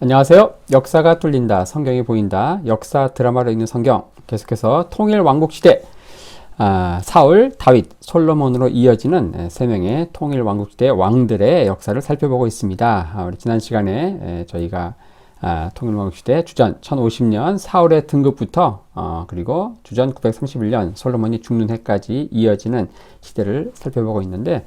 안녕하세요. 역사가 뚫린다. 성경이 보인다. 역사 드라마로 읽는 성경. 계속해서 통일 왕국시대 사울, 다윗, 솔로몬으로 이어지는 세 명의 통일 왕국시대 왕들의 역사를 살펴보고 있습니다. 우리 지난 시간에 저희가 통일 왕국시대 주전 1050년 사울의 등극부터 그리고 주전 931년 솔로몬이 죽는 해까지 이어지는 시대를 살펴보고 있는데,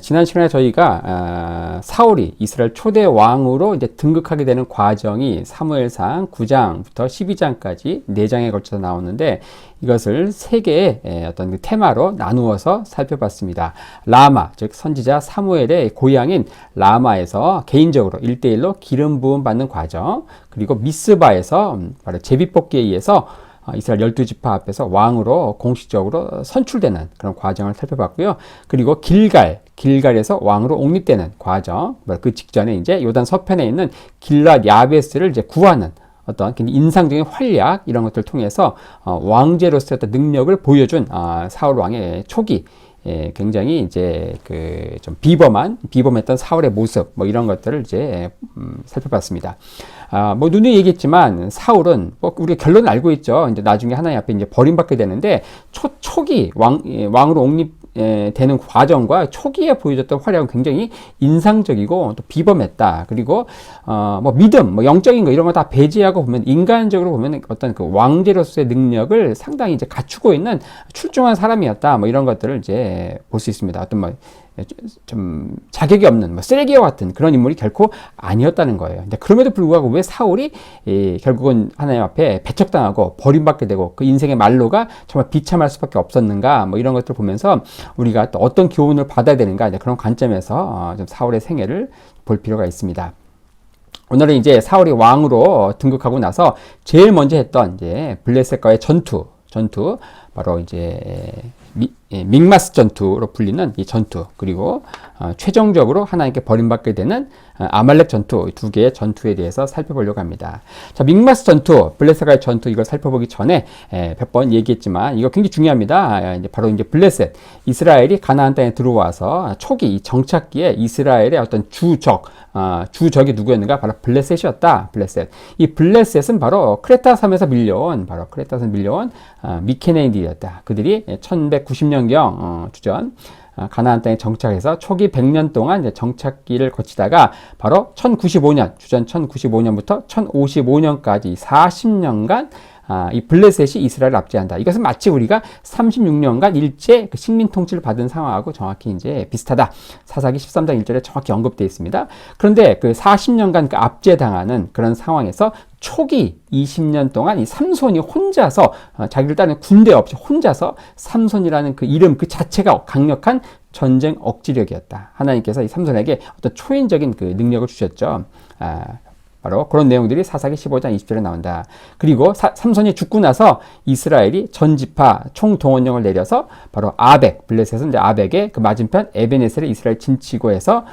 지난 시간에 저희가 사울이 이스라엘 초대 왕으로 이제 등극하게 되는 과정이 사무엘상 9장부터 12장까지 4장에 걸쳐서 나오는데, 이것을 세 개의 어떤 그 테마로 나누어서 살펴봤습니다. 라마, 즉 선지자 사무엘의 고향인 라마에서 개인적으로 1대1로 기름 부음 받는 과정, 그리고 미스바에서 바로 제비뽑기에 의해서 이스라엘 12지파 앞에서 왕으로 공식적으로 선출되는 그런 과정을 살펴봤고요. 그리고 길갈에서 왕으로 옹립되는 과정, 그 직전에 이제 요단 서편에 있는 길랏 야베스를 이제 구하는 어떤 인상적인 활약, 이런 것들을 통해서 왕제로서의 어떤 능력을 보여준 사울 왕의 초기, 굉장히 이제 좀 비범했던 사울의 모습, 이런 것들을 이제 살펴봤습니다. 누누이 얘기했지만 사울은 우리가 결론을 알고 있죠. 이제 나중에 하나님 앞에 이제 버림받게 되는데, 초기 왕으로 되는 과정과 초기에 보여줬던 활약은 굉장히 인상적이고 또 비범했다. 그리고 믿음, 영적인 거 이런 거 다 배제하고 보면, 인간적으로 보면 어떤 그 왕제로서의 능력을 상당히 이제 갖추고 있는 출중한 사람이었다. 이런 것들을 이제 볼 수 있습니다. 어떤 좀 자격이 없는 쓰레기와 같은 그런 인물이 결코 아니었다는 거예요. 근데 그럼에도 불구하고 왜 사울이 결국은 하나님 앞에 배척당하고 버림받게 되고 그 인생의 말로가 정말 비참할 수밖에 없었는가, 이런 것들을 보면서 우리가 또 어떤 교훈을 받아야 되는가, 그런 관점에서 좀 사울의 생애를 볼 필요가 있습니다. 오늘은 이제 사울이 왕으로 등극하고 나서 제일 먼저 했던 이제 블레셋과의 전투, 바로 이제 믹마스 전투로 불리는 이 전투, 그리고 최종적으로 하나님께 버림받게 되는 아말렉 전투, 두 개의 전투에 대해서 살펴보려고 합니다. 자, 믹마스 전투, 블레셋과의 전투, 이걸 살펴보기 전에 몇 번 얘기했지만 이거 굉장히 중요합니다. 바로 이제 블레셋, 이스라엘이 가나안 땅에 들어와서 초기 정착기에 이스라엘의 어떤 주적이 누구였는가? 바로 블레셋이었다. 이 블레셋은 바로 크레타 섬에서 밀려온 미케네인들이었다. 그들이 1190년경 주전 가나안 땅에 정착해서 초기 100년 동안 이제 정착기를 거치다가 바로 주전 1095년부터 1055년까지 40년간 이 블레셋이 이스라엘을 압제한다. 이것은 마치 우리가 36년간 일제 식민 통치를 받은 상황하고 정확히 이제 비슷하다. 사사기 13장 1절에 정확히 언급되어 있습니다. 그런데 그 40년간 그 압제당하는 그런 상황에서 초기 20년 동안 이 삼손이 혼자서 자기를 따르는 군대 없이 혼자서 삼손이라는 그 이름 그 자체가 강력한 전쟁 억지력이었다. 하나님께서 이 삼손에게 어떤 초인적인 그 능력을 주셨죠. 바로 그런 내용들이 사사기 15장 20절에 나온다. 그리고 삼손이 죽고 나서 이스라엘이 전지파 총동원령을 내려서 바로 블레셋은 이제 아벡의 그 맞은편 에베네셀의 이스라엘 진치고 해서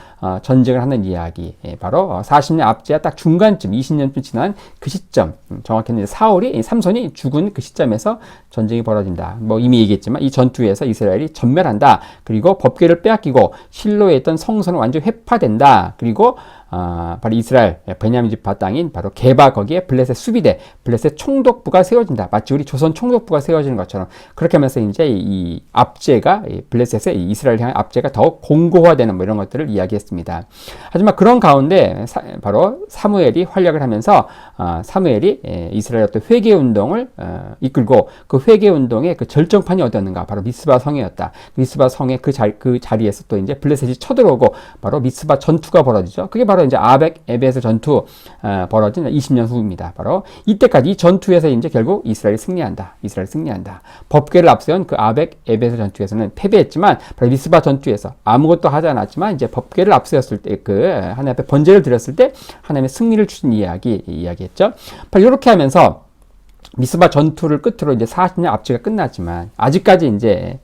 전쟁을 하는 이야기. 바로 40년 압제와 딱 중간쯤 20년쯤 지난 그 시점, 정확히는 삼손이 죽은 그 시점에서 전쟁이 벌어진다. 이미 얘기했지만 이 전투에서 이스라엘이 전멸한다. 그리고 법궤를 빼앗기고 실로에 있던 성소는 완전히 회파된다. 그리고 바로 이스라엘 베냐민 지파 땅인 바로 게바, 거기에 블레셋 수비대, 블레셋 총독부가 세워진다. 마치 우리 조선 총독부가 세워지는 것처럼 그렇게 하면서 이제 이 압제가 블레셋의 이스라엘 향한 압제가 더욱 공고화되는 이런 것들을 이야기했습니다. 하지만 그런 가운데 바로 사무엘이 활약을 하면서 사무엘이 이스라엘 어떤 회개 운동을 이끌고 그 회개 운동의 그 절정판이 어디였는가? 바로 미스바 성이었다. 미스바 성의 그 자리에서 또 이제 블레셋이 쳐들어오고 바로 미스바 전투가 벌어지죠. 그게 바로 이제 에베스 전투 벌어진 20년 후입니다. 바로 이때까지 이 전투에서 이제 결국 이스라엘이 승리한다. 법궤를 앞세운 그 에베스 전투에서는 패배했지만 바로 미스바 전투에서 아무것도 하지 않았지만 이제 법궤를 앞세웠을 때 그 하나님 앞에 번제를 드렸을 때 하나님의 승리를 주신 이야기했죠. 바로 이렇게 하면서 미스바 전투를 끝으로 이제 40년 압제가 끝났지만 아직까지 이제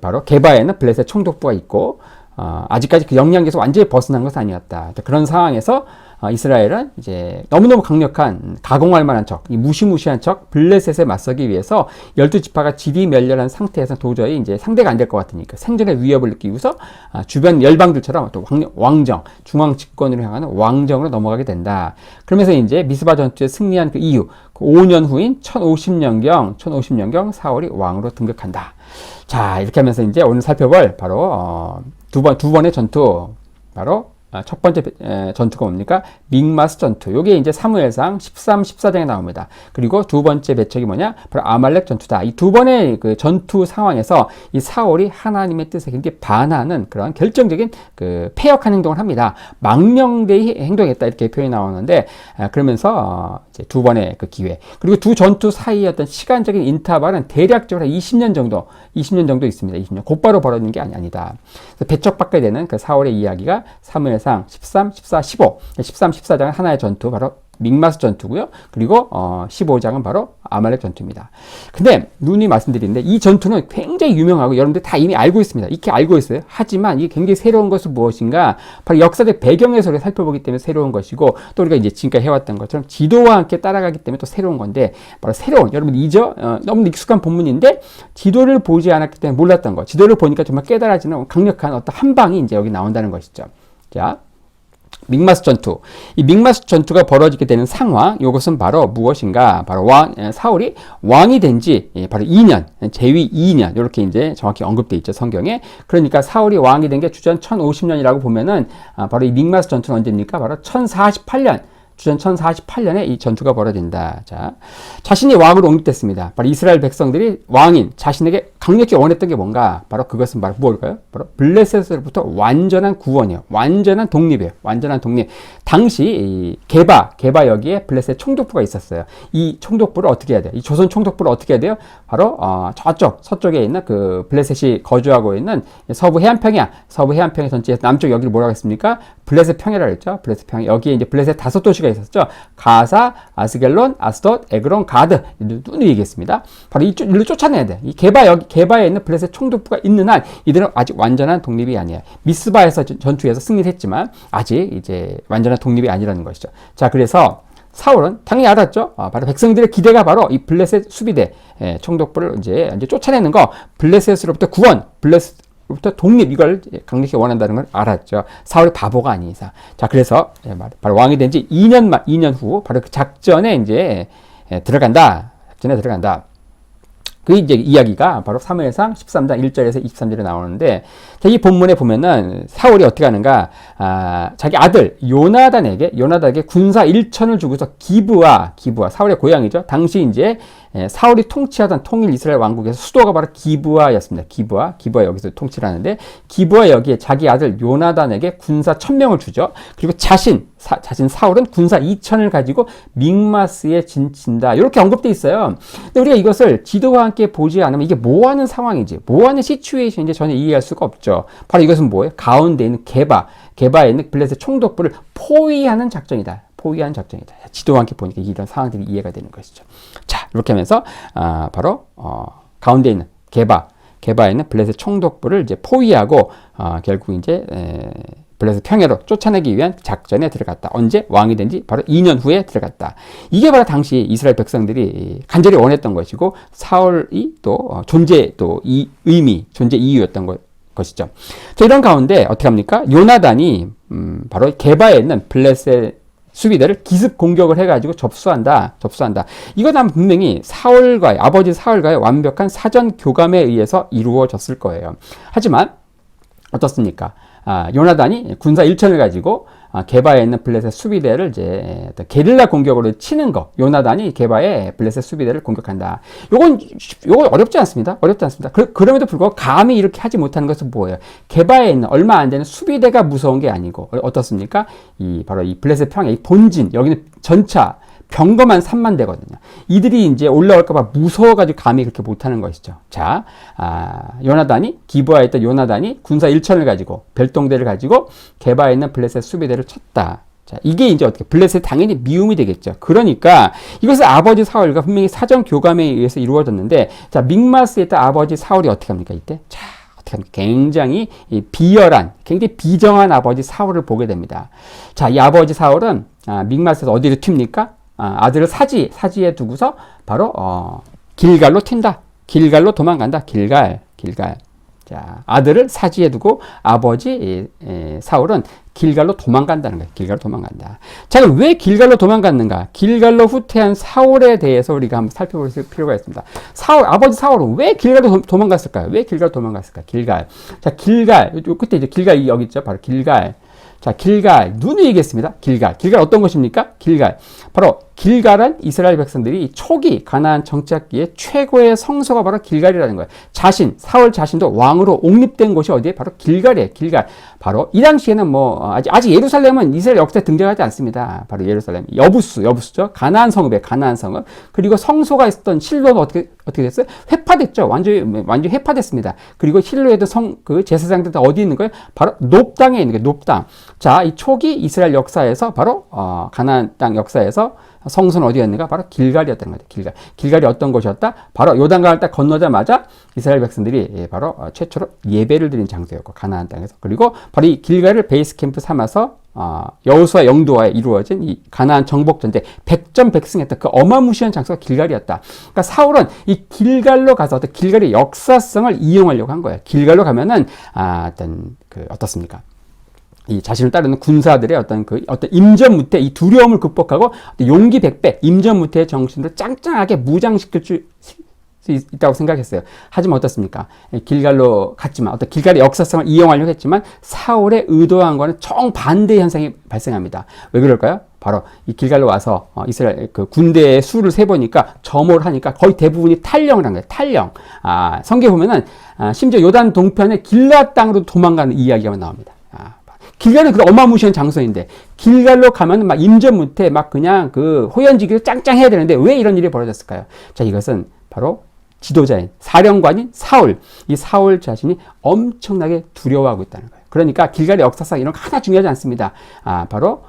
바로 게바에는 블레셋 총독부가 있고 아직까지 그 영향에서 완전히 벗어난 것은 아니었다. 그런 상황에서 이스라엘은 이제 너무너무 강력한 가공할 만한 적, 이 무시무시한 적 블레셋에 맞서기 위해서 12지파가 지리멸렬한 상태에서 도저히 이제 상대가 안 될 것 같으니까 생존의 위협을 느끼고서 주변 열방들처럼 또 왕정, 중앙 집권으로 향하는 왕정으로 넘어가게 된다. 그러면서 이제 미스바 전투에 승리한 그 이후 그 5년 후인 1050년경 사울이 왕으로 등극한다. 자, 이렇게 하면서 이제 오늘 살펴볼 바로 두 번의 전투, 바로 첫 번째 전투가 뭡니까? 믹마스 전투. 요게 이제 사무엘상 13, 14장에 나옵니다. 그리고 두 번째 배척이 뭐냐? 바로 아말렉 전투다. 이 두 번의 그 전투 상황에서 이 사울이 하나님의 뜻에 굉장히 반하는 그런 결정적인 그 패역한 행동을 합니다. 망령되이 행동했다 이렇게 표현이 나오는데, 그러면서 이제 두 번의 그 기회. 그리고 두 전투 사이의 어떤 시간적인 인터벌은 대략적으로 20년 정도 있습니다. 20년. 곧바로 벌어지는 게 아니다. 그래서 배척받게 되는 그 사울의 이야기가 사무엘상 13, 14, 15. 13, 14장은 하나의 전투, 바로 믹마스 전투고요. 그리고 15장은 바로 아말렉 전투입니다. 근데 누누이 말씀드리는데 이 전투는 굉장히 유명하고 여러분들 다 이미 알고 있습니다. 이렇게 알고 있어요. 하지만 이게 굉장히 새로운 것은 무엇인가? 바로 역사적 배경에서 우리가 살펴보기 때문에 새로운 것이고, 또 우리가 이제 지금까지 해왔던 것처럼 지도와 함께 따라가기 때문에 또 새로운 건데, 바로 새로운, 여러분 너무 익숙한 본문인데 지도를 보지 않았기 때문에 몰랐던 것, 지도를 보니까 정말 깨달아지는 강력한 어떤 한 방이 이제 여기 나온다는 것이죠. 자, 믹마스 전투. 이 믹마스 전투가 벌어지게 되는 상황, 이것은 바로 무엇인가? 바로 사울이 왕이 된 지 바로 2년, 재위 2년, 이렇게 이제 정확히 언급되어 있죠, 성경에. 그러니까 사울이 왕이 된 게 주전 1050년이라고 보면은, 바로 이 믹마스 전투는 언제입니까? 바로 1048년. 주전 1048년에 이 전투가 벌어진다. 자, 자신이 왕으로 옹립됐습니다. 바로 이스라엘 백성들이 왕인 자신에게 강력히 원했던 게 뭔가? 바로 그것은 바로 무엇일까요? 바로 블레셋으로부터 완전한 구원이에요. 완전한 독립이에요. 완전한 독립. 당시 이 게바 여기에 블레셋 총독부가 있었어요. 이 총독부를 어떻게 해야 돼요? 이 조선 총독부를 어떻게 해야 돼요? 바로 서쪽에 있는 그 블레셋이 거주하고 있는 서부 해안평야 전체에서 남쪽 여기를 뭐라고 했습니까? 블레셋 평야라고 했죠. 블레셋 평야. 여기에 이제 블레셋 5도시가 있었죠. 가사, 아스겔론, 아스돗, 에그론, 가드. 누누이 얘기했습니다. 바로 이리로 쫓아내야 돼. 이 게바에 있는 블레셋 총독부가 있는 한 이들은 아직 완전한 독립이 아니야. 미스바에서 전투에서 승리를 했지만 아직 이제 완전한 독립이 아니라는 것이죠. 자, 그래서 사울은 당연히 알았죠. 바로 백성들의 기대가 바로 이 블레셋 수비대 총독부를 이제 쫓아내는 거, 블레셋으로부터 구원, 블레셋으로부터 독립, 이걸 강력히 원한다는 걸 알았죠. 사울이 바보가 아닌 이상. 자, 그래서 바로 왕이 된 지 2년 후 바로 그 작전에 이제 들어간다. 그 이제 이야기가 바로 사무엘상 13장 1절에서 23절에 나오는데, 이 본문에 보면은 사울이 어떻게 하는가? 자기 아들 요나단에게 군사 1천을 주고서 기브아 사울의 고향이죠. 당시 이제 사울이 통치하던 통일 이스라엘 왕국에서 수도가 바로 기브아였습니다. 기브아 여기서 통치를 하는데, 기브아 여기에 자기 아들 요나단에게 군사 1000명을 주죠. 그리고 자신 사울은 군사 2000을 가지고 믹마스에 진친다. 이렇게 언급되어 있어요. 근데 우리가 이것을 지도와 함께 보지 않으면 이게 뭐하는 상황인지, 뭐하는 시츄에이션인지 전혀 이해할 수가 없죠. 바로 이것은 뭐예요? 가운데 있는 게바에 있는 블레셋 총독부를 포위하는 작전이다. 지도와 함께 보니까 이런 상황들이 이해가 되는 것이죠. 자, 이렇게 하면서 바로 가운데 있는 게바에 있는 블레셋 총독부를 이제 포위하고 결국 이제 블레셋 평야로 쫓아내기 위한 작전에 들어갔다. 언제? 왕이 된 지 바로 2년 후에 들어갔다. 이게 바로 당시 이스라엘 백성들이 간절히 원했던 것이고, 사울이 또 존재 이유였던 것이죠. 자, 이런 가운데 어떻게 합니까? 요나단이 바로 게바에 있는 블레셋 수비대를 기습 공격을 해가지고 접수한다. 이건 분명히 아버지 사울과의 완벽한 사전 교감에 의해서 이루어졌을 거예요. 하지만 어떻습니까? 요나단이 군사 1천을 가지고 게바에 있는 블레셋 수비대를 이제 게릴라 공격으로 치는 거. 요나단이 게바의 블레셋 수비대를 공격한다. 요건 어렵지 않습니다. 그럼에도 불구하고 감히 이렇게 하지 못하는 것은 뭐예요? 게바에 있는 얼마 안 되는 수비대가 무서운 게 아니고, 어떻습니까? 바로 이 블레셋 평야, 이 본진, 여기는 전차, 병거만 3만 대거든요. 이들이 이제 올라올까봐 무서워가지고 감히 그렇게 못하는 것이죠. 자, 기브아에 있던 요나단이 군사 1천을 가지고, 별동대를 가지고 게바에 있는 블레셋 수비대를 쳤다. 자, 이게 이제 어떻게, 블레셋 당연히 미움이 되겠죠. 그러니까 이것을 아버지 사울과 분명히 사전 교감에 의해서 이루어졌는데, 자, 믹마스에 있던 아버지 사울이 어떻게 합니까, 이때? 자, 굉장히 비열한, 굉장히 비정한 아버지 사울을 보게 됩니다. 자, 이 아버지 사울은 mikmas에서 어디를 튑니까? 아들을 사지에 두고서 바로 길갈로 튄다. 길갈로 도망간다. 길갈. 자, 아들을 사지에 두고 아버지 사울은 길갈로 도망간다는 거예요. 길갈로 도망간다. 자, 그럼 왜 길갈로 도망갔는가? 길갈로 후퇴한 사울에 대해서 우리가 한번 살펴볼 필요가 있습니다. 아버지 사울은 왜 길갈로 도망갔을까요? 왜 길갈로 도망갔을까요? 길갈. 자, 길갈. 그때 이제 길갈 여기 있죠. 바로 길갈. 자, 길갈. 눈을 얘기했습니다. 길갈. 길갈 어떤 것입니까? 길갈. 바로 길갈은 이스라엘 백성들이 초기 가나안 정착기에 최고의 성소가 바로 길갈이라는 거예요. 사울 자신도 왕으로 옹립된 곳이 어디에? 바로 길갈이에요. 길갈. 바로 이 당시에는 아직 예루살렘은 이스라엘 역사에 등장하지 않습니다. 바로 예루살렘. 여부수죠. 가나안 성읍이에요. 가나안 성읍. 그리고 성소가 있었던 실로는 어떻게 됐어요? 회파됐죠. 완전히 회파됐습니다. 그리고 실로에도 그 제사장들 다 어디 있는 거예요? 바로 높당에 있는 거예요. 높당. 자, 이 초기 이스라엘 역사에서 바로 가나안 땅 역사에서 성소는 어디였는가? 바로 길갈이었다는 거죠. 길갈이 어떤 곳이었다? 바로 요단강을 딱 건너자마자 이스라엘 백성들이 바로 최초로 예배를 드린 장소였고, 가나안 땅에서. 그리고 바로 이 길갈을 베이스 캠프 삼아서 여호수아 영도와에 이루어진 이 가나안 정복 전쟁 100전 100승했던 그 어마무시한 장소가 길갈이었다. 그러니까 사울은 이 길갈로 가서 어떤 길갈의 역사성을 이용하려고 한 거예요. 길갈로 가면은 어떻습니까? 이 자신을 따르는 군사들의 어떤 임전무태, 이 두려움을 극복하고 용기 100배, 임전무태의 정신을 짱짱하게 무장시킬 수 있다고 생각했어요. 하지만 어떻습니까? 길갈로 갔지만, 어떤 길갈의 역사성을 이용하려고 했지만, 사울의 의도한 거는 정반대 현상이 발생합니다. 왜 그럴까요? 바로 이 길갈로 와서 이스라엘 그 군대의 수를 세보니까 점호를 하니까 거의 대부분이 탈령을 한 거예요. 탈령. 성경에 보면은 심지어 요단 동편의 길앗 땅으로 도망가는 이야기가 나옵니다. 길갈은 그 어마무시한 장소인데 길갈로 가면 막 임전무태 막 그냥 그 호연지기로 짱짱해야 되는데 왜 이런 일이 벌어졌을까요? 자, 이것은 바로 지도자인 사령관인 사울, 이 사울 자신이 엄청나게 두려워하고 있다는 거예요. 그러니까 길갈의 역사상 이런 거 하나 중요하지 않습니다. 바로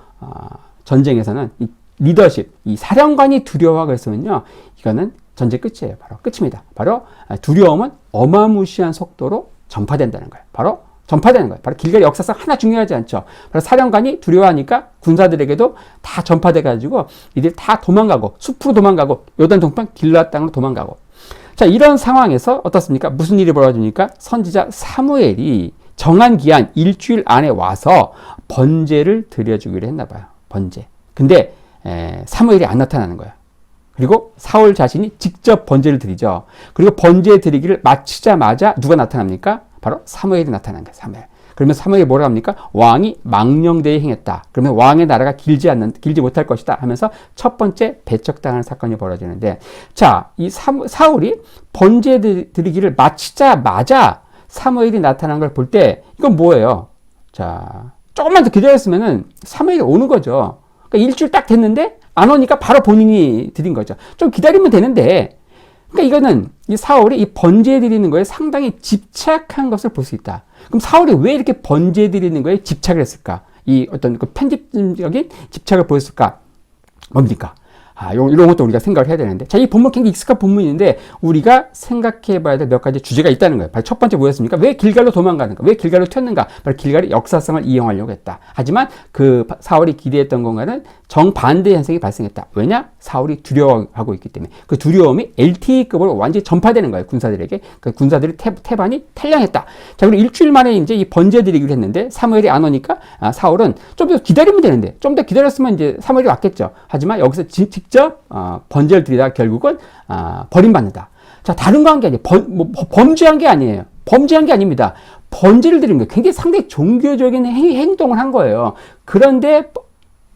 전쟁에서는 이 리더십, 이 사령관이 두려워하고 있으면요, 이거는 전쟁 끝이에요. 바로 끝입니다. 바로 두려움은 어마무시한 속도로 전파된다는 거예요. 바로 길갈의 역사상 하나 중요하지 않죠. 바로 사령관이 두려워하니까 군사들에게도 다 전파돼가지고 이들 다 도망가고, 숲으로 도망가고, 요단 동편 길앗 땅으로 도망가고. 자, 이런 상황에서 어떻습니까? 무슨 일이 벌어집니까? 선지자 사무엘이 정한 기한 일주일 안에 와서 번제를 드려주기로 했나 봐요. 번제. 근데 사무엘이 안 나타나는 거예요. 그리고 사울 자신이 직접 번제를 드리죠. 그리고 번제 드리기를 마치자마자 누가 나타납니까? 바로 사무엘이 나타난 거예요. 사무엘. 그러면 사무엘이 뭐라 합니까? 왕이 망령되이 행했다. 그러면 왕의 나라가 길지 못할 것이다 하면서 첫 번째 배척당하는 사건이 벌어지는데, 자, 이 사울이 번제 드리기를 마치자마자 사무엘이 나타난 걸 볼 때 이건 뭐예요? 자, 조금만 더 기다렸으면은 사무엘이 오는 거죠. 그러니까 일주일 딱 됐는데 안 오니까 바로 본인이 드린 거죠. 좀 기다리면 되는데, 그러니까 이거는 이 사울이 이 번제 드리는 거에 상당히 집착한 것을 볼 수 있다. 그럼 사울이 왜 이렇게 번제 드리는 거에 집착을 했을까? 이 어떤 그 편집적인 집착을 보였을까? 뭡니까? 이런 것도 우리가 생각을 해야 되는데. 자, 이 본문 굉장히 익숙한 본문인데, 우리가 생각해 봐야 될 몇 가지 주제가 있다는 거예요. 바로 첫 번째 뭐였습니까? 왜 길갈로 도망가는가? 왜 길갈로 튀었는가? 바로 길갈의 역사성을 이용하려고 했다. 하지만 그 사울이 기대했던 것과는 정반대 현상이 발생했다. 왜냐? 사울이 두려워하고 있기 때문에. 그 두려움이 LTE급으로 완전히 전파되는 거예요. 군사들에게. 그 군사들의 태반이 탈량했다. 자, 그리고 일주일 만에 이제 이 번제 드리기를 했는데, 사무엘이 안 오니까 사울은 좀 더 기다리면 되는데, 좀 더 기다렸으면 이제 사무엘이 왔겠죠. 하지만 여기서 직접 번제를 드리다가 결국은 버림받는다. 자, 다른 거 한 게 아니에요. 범죄한 게 아니에요. 범죄한 게 아닙니다. 번제를 드린 거예요. 굉장히 상당히 종교적인 행동을 한 거예요. 그런데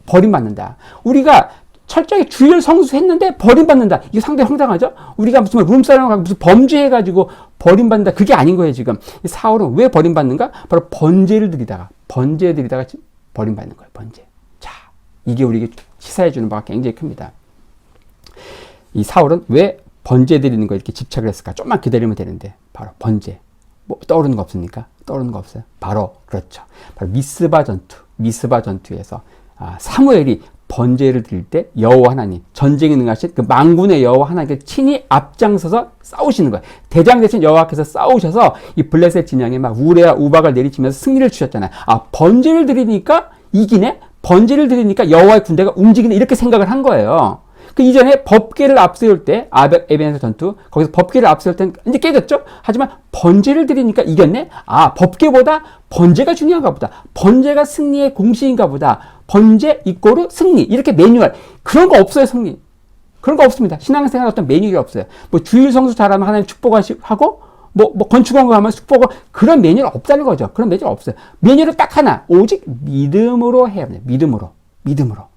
버림받는다. 우리가 철저히 주일 성수했는데 버림받는다. 이게 상당히 황당하죠? 우리가 무슨 룸사롱을 무슨 범죄해가지고 버림받는다. 그게 아닌 거예요, 지금. 사울은 왜 버림받는가? 바로 번제 드리다가 버림받는 거예요, 번제. 자, 이게 우리에게 시사해주는 바가 굉장히 큽니다. 이 사울은 왜 번제 드리는 거에 이렇게 집착을 했을까? 좀만 기다리면 되는데, 바로 번제. 떠오르는 거 없습니까? 떠오르는 거 없어요? 바로, 그렇죠. 바로 미스바 전투에서 사무엘이 번제를 드릴 때 여호와 하나님, 전쟁에 능하신 그 만군의 여호와 하나님께 친히 앞장서서 싸우시는 거예요. 대장 대신 여호와께서 싸우셔서 이 블레셋 진영에 막 우레와 우박을 내리치면서 승리를 주셨잖아요. 아, 번제를 드리니까 이기네? 번제를 드리니까 여호와의 군대가 움직이네? 이렇게 생각을 한 거예요. 그 이전에 법궤를 앞세울 때, 에베네zer 전투, 거기서 법궤를 앞세울 때는 이제 깨졌죠? 하지만 번제를 드리니까 이겼네? 아, 법궤보다 번제가 중요한가 보다. 번제가 승리의 공식인가 보다. 번제 이꼬르 승리. 이렇게 매뉴얼. 그런 거 없어요, 승리. 그런 거 없습니다. 신앙생활 어떤 매뉴얼이 없어요. 뭐 주일 성수 잘하면 하나님 축복하고, 뭐 건축원고 하면 축복하고, 그런 매뉴얼 없다는 거죠. 그런 매뉴얼 없어요. 매뉴얼은 딱 하나. 오직 믿음으로 해야 합니다. 믿음으로.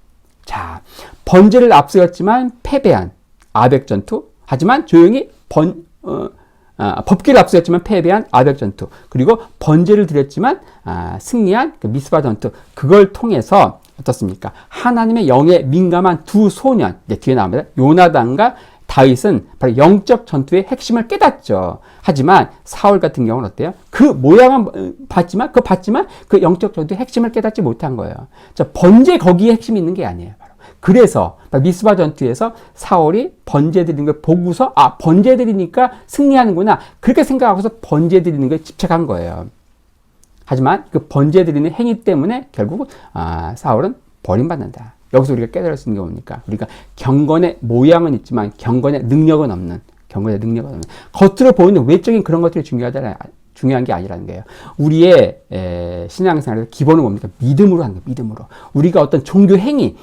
자, 번제를 앞세웠지만 패배한 아벡 전투. 하지만 조용히 법궤를 앞세웠지만 패배한 아벡 전투. 그리고 번제를 드렸지만 승리한 그 미스바 전투. 그걸 통해서 어떻습니까? 하나님의 영에 민감한 두 소년, 이제 뒤에 나옵니다. 요나단과 다윗은 바로 영적 전투의 핵심을 깨닫죠. 하지만 사울 같은 경우는 어때요? 그 모양은 봤지만 그 영적 전투의 핵심을 깨닫지 못한 거예요. 자, 번제 거기에 핵심이 있는 게 아니에요. 바로. 그래서 미스바 전투에서 사울이 번제 드리는 걸 보고서 번제 드리니까 승리하는구나. 그렇게 생각하고서 번제 드리는 걸 집착한 거예요. 하지만 그 번제 드리는 행위 때문에 결국 사울은 버림받는다. 여기서 우리가 깨달을 수 있는 게 뭡니까? 우리가 경건의 모양은 있지만 경건의 능력은 없는. 겉으로 보이는 외적인 그런 것들이 중요한 게 아니라는 거예요. 우리의 신앙생활에서 기본은 뭡니까? 믿음으로 하는 거예요. 믿음으로. 우리가 어떤 종교 행위,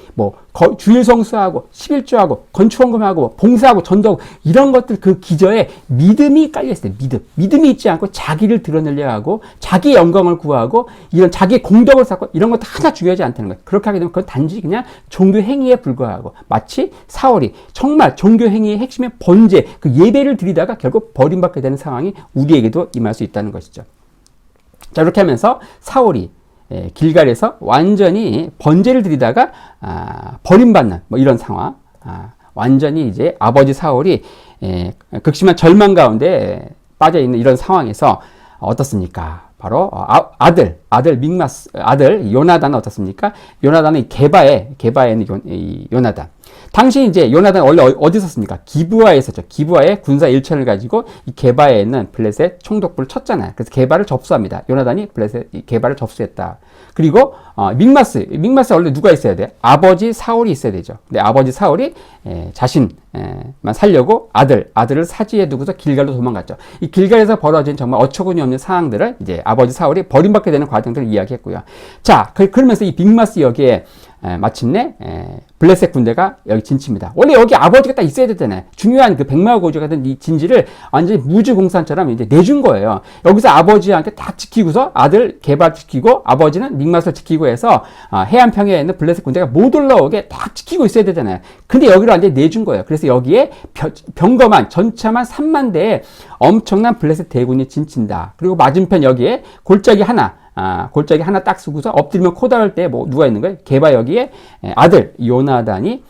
주일 성수하고 11조하고 건축원금하고 봉사하고 전도하고 이런 것들 그 기저에 믿음이 깔려 있어요. 믿음이 있지 않고 자기를 드러내려 하고 자기의 영광을 구하고 이런 자기의 공덕을 쌓고 이런 것도 하나 중요하지 않다는 거예요. 그렇게 하게 되면 그건 단지 그냥 종교 행위에 불과하고 마치 사울이 정말 종교 행위의 핵심의 번제, 그 예배를 드리다가 결국 버림받게 되는 상황이 우리에게도 임할 수 있다는 것이죠. 자, 이렇게 하면서 사울이 길갈에서 완전히 번제를 드리다가 버림받는 이런 상황, 완전히 이제 아버지 사울이 극심한 절망 가운데 빠져 있는 이런 상황에서 어떻습니까? 바로 아들 요나단은 어떻습니까? 요나단은 게바에 있는 요나단. 당시 이제 요나단 원래 어디 있었습니까? 기브아에 있었죠. 기브아에 군사 1천을 가지고 이 게바에 있는 블레셋 총독부를 쳤잖아요. 그래서 게바를 접수합니다. 요나단이 게바를 접수했다. 그리고 믹마스 원래 누가 있어야 돼? 아버지 사울이 있어야 되죠. 근데 아버지 사울이 자신만 살려고 아들을 사지에 두고서 길갈로 도망갔죠. 이 길갈에서 벌어진 정말 어처구니 없는 상황들을 이제 아버지 사울이 버림받게 되는 과정들을 이야기했고요. 자, 그러면서 이 믹마스 역에 마침내 블레셋 군대가 여기 진치입니다. 원래 여기 아버지가 딱 있어야 되잖아요. 중요한 그 백마와 고지가 된 이 진지를 완전히 무주공산처럼 이제 내준 거예요. 여기서 아버지와 함께 딱 지키고서 아들 게바 지키고 아버지는 믹맛을 지키고 해서 해안 평야에 있는 블레셋 군대가 못 올라오게 딱 지키고 있어야 되잖아요. 근데 여기를 완전히 내준 거예요. 그래서 여기에 병거만 전차만 3만 대의 엄청난 블레셋 대군이 진친다. 그리고 맞은편 여기에 골짜기 하나 딱 쓰고서 엎드리면 코 닿을 때 누가 있는 거예요? 게바 여기에 아들 요나단이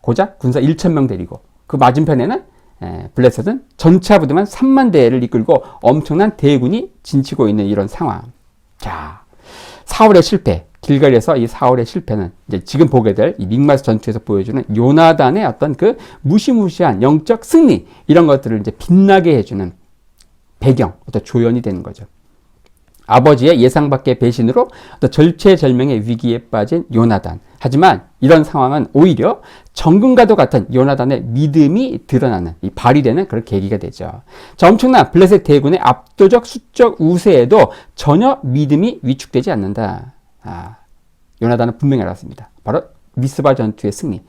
고작 군사 1,000명 데리고 그 맞은편에는 블레셋은 전차 부대만 3만 대를 이끌고 엄청난 대군이 진치고 있는 이런 상황. 자, 사울의 실패. 길갈에서 이 사울의 실패는 이제 지금 보게 될 이 믹마스 전투에서 보여주는 요나단의 어떤 그 무시무시한 영적 승리 이런 것들을 이제 빛나게 해주는 배경, 어떤 조연이 되는 거죠. 아버지의 예상 밖의 배신으로 절체절명의 위기에 빠진 요나단. 하지만 이런 상황은 오히려 정금과도 같은 요나단의 믿음이 드러나는, 발휘되는 그런 계기가 되죠. 자, 엄청난 블레셋 대군의 압도적 수적 우세에도 전혀 믿음이 위축되지 않는다. 요나단은 분명히 알았습니다. 바로 미스바 전투의 승리,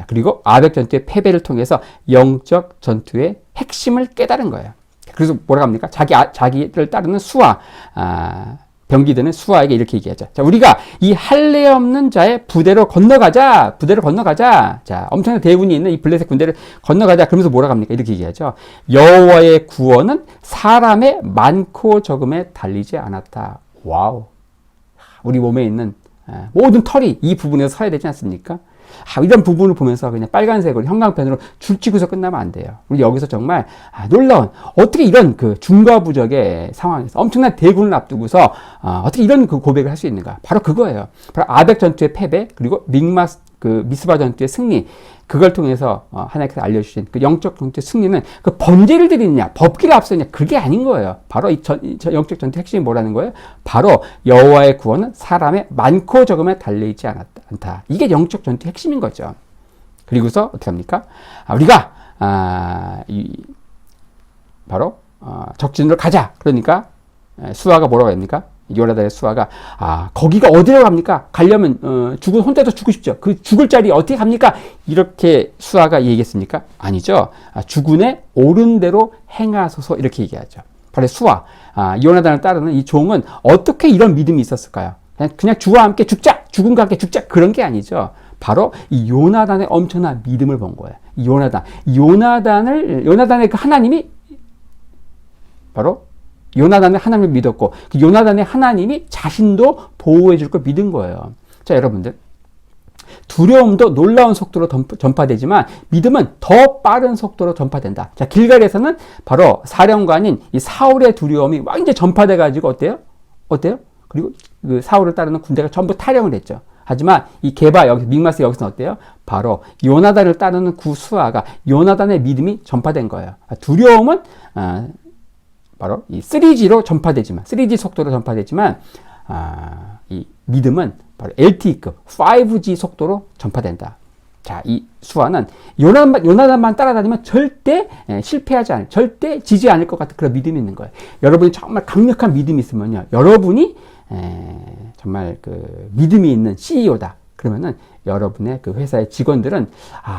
그리고 아벡 전투의 패배를 통해서 영적 전투의 핵심을 깨달은 거예요. 그래서 뭐라고 합니까? 자기를 따르는 수아, 병기드는 수아에게 이렇게 얘기하죠. 자, 우리가 이 할례 없는 자의 부대로 건너가자. 자, 엄청난 대군이 있는 이 블레셋 군대를 건너가자. 그러면서 뭐라고 합니까? 이렇게 얘기하죠. 여호와의 구원은 사람의 많고 적음에 달리지 않았다. 와우. 우리 몸에 있는 모든 털이 이 부분에서 서야 되지 않습니까? 이런 부분을 보면서 그냥 빨간색으로 형광펜으로 줄치고서 끝나면 안 돼요. 우리 여기서 정말 놀라운, 어떻게 이런 그 중과부적의 상황에서 엄청난 대군을 앞두고서 어떻게 이런 그 고백을 할 수 있는가. 바로 그거예요. 바로 아벡 전투의 패배, 그리고 미스바 전투의 승리, 그걸 통해서 하나님께서 알려주신 그 영적 전투의 승리는 그 번제를 드리느냐, 법기를 앞서느냐, 그게 아닌 거예요. 바로 이 영적 전투의 핵심이 뭐라는 거예요? 바로 여호와의 구원은 사람의 많고 적음에 달려있지 않다. 이게 영적 전투의 핵심인 거죠. 그리고서 어떻게 합니까? 우리가 바로 적진으로 가자. 그러니까 수아가 뭐라고 합니까? 요나단의 수아가 거기가 어디로 갑니까? 가려면 혼자도 죽고 싶죠. 그 죽을 자리 어떻게 갑니까? 이렇게 수아가 얘기했습니까? 아니죠. 주군의 옳은 대로 행하소서 이렇게 얘기하죠. 바로 수아, 요나단을 따르는 이 종은 어떻게 이런 믿음이 있었을까요? 그냥 주와 함께 죽자, 죽음과 함께 죽자, 그런 게 아니죠. 바로 이 요나단의 엄청난 믿음을 본 거예요. 요나단의 그 하나님이 바로 요나단의 하나님을 믿었고, 그 요나단의 하나님이 자신도 보호해 줄 걸 믿은 거예요. 자, 여러분들, 두려움도 놀라운 속도로 전파되지만 믿음은 더 빠른 속도로 전파된다. 자, 길갈에서는 바로 사령관인 이 사울의 두려움이 완전히 전파돼 가지고 어때요? 그리고 그 사울을 따르는 군대가 전부 탈영을 했죠. 하지만 이 믹마스 여기서는 어때요? 바로 요나단을 따르는 구수아가 요나단의 믿음이 전파된 거예요. 두려움은 바로 이 3G로 전파되지만, 3G 속도로 전파되지만, 이 믿음은 바로 LTE급 5G 속도로 전파된다. 자, 이 수아는 요나단만 따라다니면 절대 실패하지 않을, 절대 지지 않을 것 같은 그런 믿음이 있는 거예요. 여러분이 정말 강력한 믿음이 있으면요, 여러분이 정말 그 믿음이 있는 CEO다. 그러면은 여러분의 그 회사의 직원들은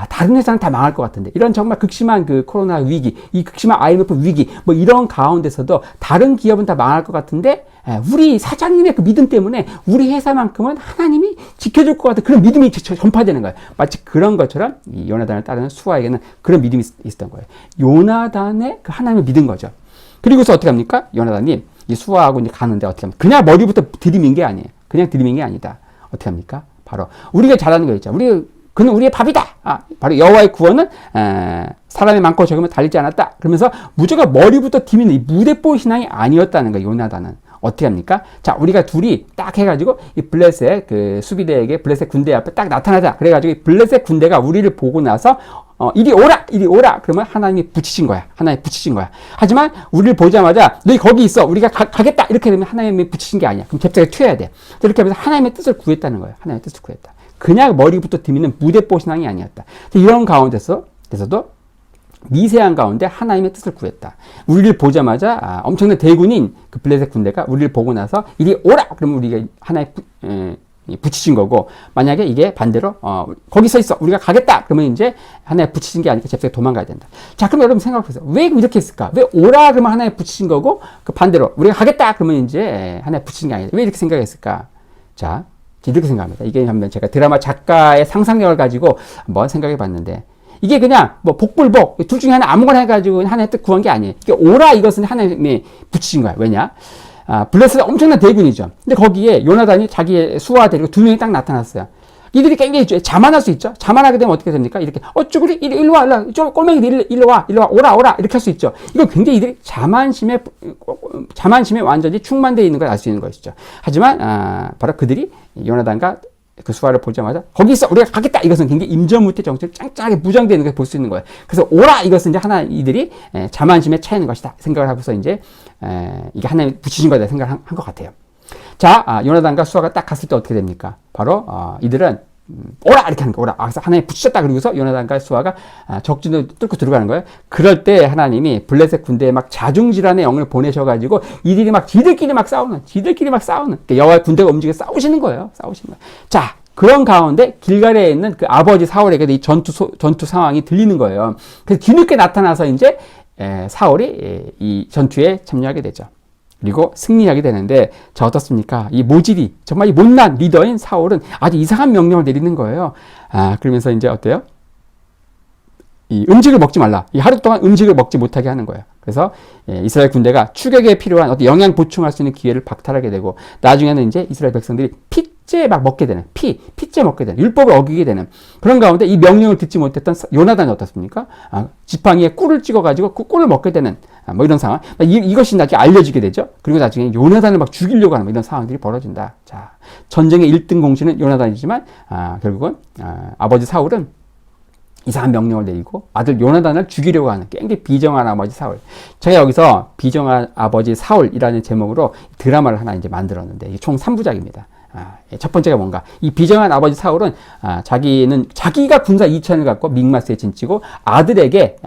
다른 회사는 다 망할 것 같은데, 이런 정말 극심한 그 코로나 위기, 이 극심한 IMF 위기, 뭐 이런 가운데서도 다른 기업은 다 망할 것 같은데, 우리 사장님의 그 믿음 때문에 우리 회사만큼은 하나님이 지켜줄 것 같은 그런 믿음이 전파되는 거예요. 마치 그런 것처럼 이 요나단을 따르는 수아에게는 그런 믿음이 있었던 거예요. 요나단의 그 하나님을 믿은 거죠. 그리고서 어떻게 합니까? 요나단이 이 수아하고 이제 가는데 어떻게 합니까? 그냥 머리부터 들이민 게 아니에요. 그냥 들이민 게 아니다. 어떻게 합니까? 바로 우리가 잘하는 거 있죠. 그는 우리의 밥이다. 바로 여호와의 구원은 사람이 많고 적으면 달리지 않았다. 그러면서 무조건 머리부터 디미는 이 무대뽀 신앙이 아니었다는 거예요. 요나단은 어떻게 합니까? 자, 우리가 둘이 딱 해가지고 이 블레셋 그 수비대에게 블레셋 군대 앞에 딱 나타나자. 그래가지고 이 블레셋 군대가 우리를 보고 나서 이리 오라. 그러면 하나님이 붙이신 거야. 하지만 우리를 보자마자 너희 거기 있어. 우리가 가겠다. 이렇게 되면 하나님이 붙이신 게 아니야. 그럼 잽싸게 튀어야 돼. 이렇게 하면서 하나님의 뜻을 구했다는 거예요. 하나님의 뜻을 구했다. 그냥 머리부터 디미는 무대뽀 신앙이 아니었다. 이런 가운데서도 미세한 가운데 하나님의 뜻을 구했다. 우리를 보자마자 엄청난 대군인 그 블레셋 군대가 우리를 보고 나서 이리 오라. 그러면 우리가 하나의 붙이신 거고, 만약에 이게 반대로 거기 서 있어 우리가 가겠다 그러면 이제 하나에 붙이신 게 아니라 잽싸게 도망가야 된다. 자, 그럼 여러분 생각해보세요. 왜 이렇게 했을까? 왜 오라 그러면 하나에 붙이신 거고, 그 반대로 우리가 가겠다 그러면 이제 하나에 붙이신 게 아니라 왜 이렇게 생각했을까? 자, 이렇게 생각합니다. 이게 한번 제가 드라마 작가의 상상력을 가지고 한번 생각해 봤는데, 이게 그냥 뭐 복불복 둘 중에 하나 아무거나 해가지고 하나의 뜻 구한 게 아니에요. 이게 오라 이것은 하나님이 붙이신 거야. 왜냐? 블레셋은 엄청난 대군이죠. 근데 거기에 요나단이 자기의 수아 데리고 두 명이 딱 나타났어요. 이들이 굉장히 자만할 수 있죠. 자만하게 되면 어떻게 됩니까? 이렇게 쭈구리 일로 와, 꼴맹이들 일로 와, 오라 이렇게 할 수 있죠. 이거 굉장히 이들이 자만심에 완전히 충만되어 있는 걸 알 수 있는 것이죠. 하지만 바로 그들이 요나단과 그 수아를 보자마자 거기 있어 우리가 가겠다 이것은 굉장히 임전무태 정신을 짱짱하게 무장되어 있는 걸 볼 수 있는 거예요. 그래서 오라 이것은 이제 이들이 자만심에 차이는 것이다 생각을 하고서 이제 이게 하나님이 붙이신 거다 생각을 한 것 같아요. 자, 요나단과 수아가 딱 갔을 때 어떻게 됩니까? 바로 이들은 오라 이렇게 하는 거야. 오라. 하나님이 붙이셨다. 그러고서 요나단과 수아가 적진을 뚫고 들어가는 거예요. 그럴 때 하나님이 블레셋 군대에 막 자중질환의 영을 보내셔가지고 이들이 막 지들끼리 막 싸우는 그러니까 여호와의 군대가 움직여 싸우시는 거예요. 자, 그런 가운데 길갈에 있는 그 아버지 사울에게 이 전투 상황이 들리는 거예요. 그래서 뒤늦게 나타나서 이제 사울이 이 전투에 참여하게 되죠. 그리고 승리하게 되는데, 자, 어떻습니까? 이 모질이, 정말 이 못난 리더인 사울은 아주 이상한 명령을 내리는 거예요. 그러면서 이제 어때요? 이 음식을 먹지 말라. 이 하루 동안 음식을 먹지 못하게 하는 거예요. 그래서 이스라엘 군대가 추격에 필요한 어떤 영양 보충할 수 있는 기회를 박탈하게 되고, 나중에는 이제 이스라엘 백성들이 피째 막 먹게 되는, 피째 먹게 되는, 율법을 어기게 되는 그런 가운데 이 명령을 듣지 못했던 요나단이 어떻습니까? 지팡이에 꿀을 찍어가지고 그 꿀을 먹게 되는 뭐 이런 상황. 이것이 나중에 알려지게 되죠. 그리고 나중에 요나단을 막 죽이려고 하는 이런 상황들이 벌어진다. 자, 전쟁의 1등 공신은 요나단이지만 결국은 아버지 사울은 이상한 명령을 내리고 아들 요나단을 죽이려고 하는 굉장히 비정한 아버지 사울. 제가 여기서 비정한 아버지 사울이라는 제목으로 드라마를 하나 이제 만들었는데 총 3부작입니다. 첫 번째가 뭔가? 이 비정한 아버지 사울은 자기가 군사 2천을 갖고 믹마스에 진치고 아들에게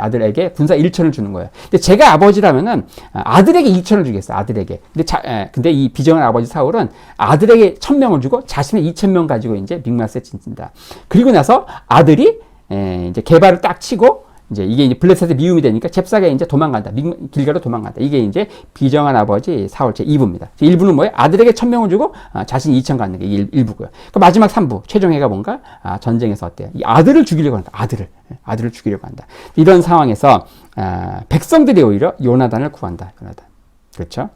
군사 1천을 주는 거예요. 근데 제가 아버지라면은 아들에게 2천을 주겠어요. 아들에게. 근데 이 비정한 아버지 사울은 아들에게 1,000명을 주고 자신의 2,000명 가지고 이제 믹마스에 진친다. 그리고 나서 아들이 이제 개발을 딱 치고 이게 이제 블레셋의 미움이 되니까 잽싸게 이제 도망간다. 길가로 도망간다. 이게 이제 비정한 아버지 사울 제 2부입니다. 제 1부는 뭐예요? 아들에게 1,000명을 주고 자신이 2,000 갖는 게 1부고요. 그 마지막 3부 최종회가 뭔가? 전쟁에서 어때요? 이 아들을 죽이려고 한다. 아들을 죽이려고 한다. 이런 상황에서 백성들이 오히려 요나단을 구한다. 요나단. 그렇죠?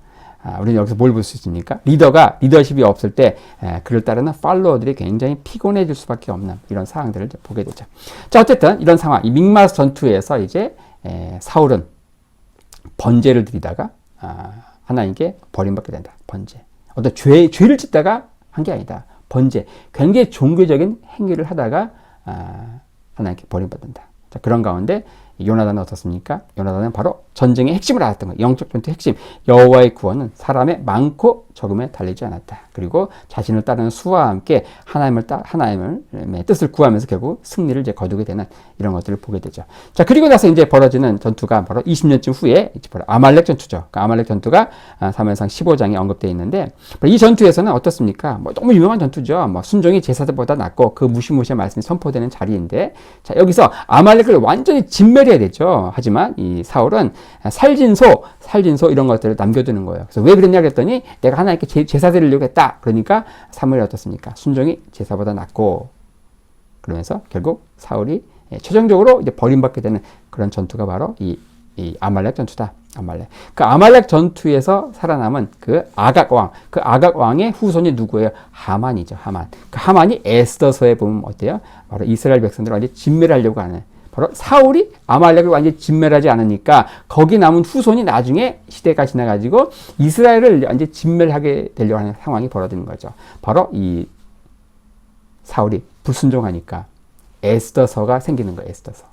우리는 여기서 뭘 볼 수 있습니까? 리더십이 없을 때 그를 따르는 팔로워들이 굉장히 피곤해질 수밖에 없는 이런 상황들을 보게 되죠. 자, 어쨌든 이런 상황, 이 믹마스 전투에서 이제 사울은 번제를 드리다가 하나님께 버림받게 된다. 번제. 어떤 죄를 짓다가 한 게 아니다. 번제. 굉장히 종교적인 행위를 하다가 하나님께 버림받는다. 자, 그런 가운데 요나단은 어떻습니까? 요나단은 바로 전쟁의 핵심을 알았던 거예요. 영적 전투의 핵심. 여호와의 구원은 사람의 많고 적음에 달리지 않았다. 그리고 자신을 따르는 수와 함께 하나님의 뜻을 구하면서 결국 승리를 이제 거두게 되는 이런 것들을 보게 되죠. 자, 그리고 나서 이제 벌어지는 전투가 바로 20년쯤 후에 바로 아말렉 전투죠. 그 아말렉 전투가 사무엘상 15장에 언급되어 있는데 이 전투에서는 어떻습니까? 뭐 너무 유명한 전투죠. 뭐 순종이 제사들보다 낫고 그 무시무시한 말씀이 선포되는 자리인데 자, 여기서 아말렉을 완전히 진멸해야 되죠. 하지만 이 사울은 살진소 이런 것들을 남겨두는 거예요. 그래서 왜 그랬냐 그랬더니 내가 하나님께 제사 드리려고 했다. 그러니까 사무엘이 어떻습니까? 순종이 제사보다 낫고 그러면서 결국 사울이 최종적으로 이제 버림받게 되는 그런 전투가 바로 이 아말렉 전투다. 그 아말렉 전투에서 살아남은 그 아각 왕의 후손이 누구예요? 하만이죠. 그 하만이 에스더서에 보면 어때요? 바로 이스라엘 백성들을 완전히 진멸하려고 하는 바로 사울이 아말렉을 완전히 진멸하지 않으니까 거기 남은 후손이 나중에 시대가 지나가지고 이스라엘을 완전히 진멸하게 되려고 하는 상황이 벌어지는 거죠. 바로 이 사울이 불순종하니까 에스더서가 생기는 거예요. 에스더서.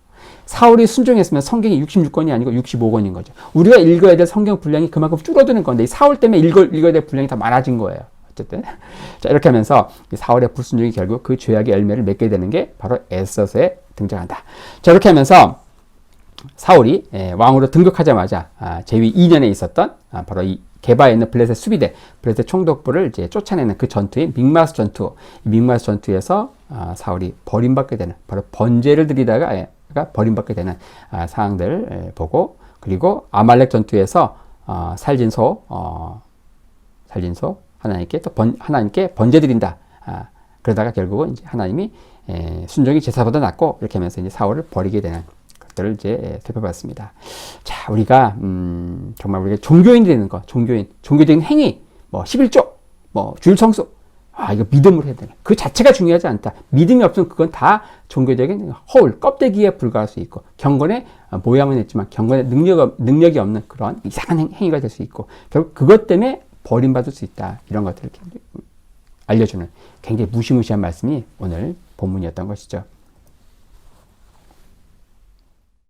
사울이 순종했으면 성경이 66권이 아니고 65권인 거죠. 우리가 읽어야 될 성경 분량이 그만큼 줄어드는 건데 이 사울 때문에 읽어야 될 분량이 더 많아진 거예요. 어쨌든 자, 이렇게 하면서 사울의 불순종이 결국 그 죄악의 열매를 맺게 되는 게 바로 에스더서에 등장한다. 자, 이렇게 하면서 사울이 왕으로 등극하자마자 제위 2년에 있었던 바로 이 게바에 있는 블레셋 수비대, 블레셋 총독부를 이제 쫓아내는 그 전투인 믹마스 전투. 이 믹마스 전투에서 사울이 버림받게 되는 바로 번제를 드리다가 버림받게 되는 상황들을 보고 그리고 아말렉 전투에서 살진소 하나님께 번제 드린다. 그러다가 결국은 이제 하나님이 순종이 제사보다 낫고 이렇게 하면서 이제 사울을 버리게 되는 것들을 이제 살펴봤습니다. 자, 우리가 정말 우리가 종교인이 되는 거, 종교적인 행위, 뭐 11조, 뭐 주일 성수, 이거 믿음으로 해야 되는 그 자체가 중요하지 않다. 믿음이 없으면 그건 다 종교적인 허울, 껍데기에 불과할 수 있고 경건의 모양은 했지만 경건의 능력이 없는 그런 이상한 행위가 될 수 있고 결국 그것 때문에 버림받을 수 있다. 이런 것들을 알려주는 굉장히 무시무시한 말씀이 오늘 본문이었던 것이죠.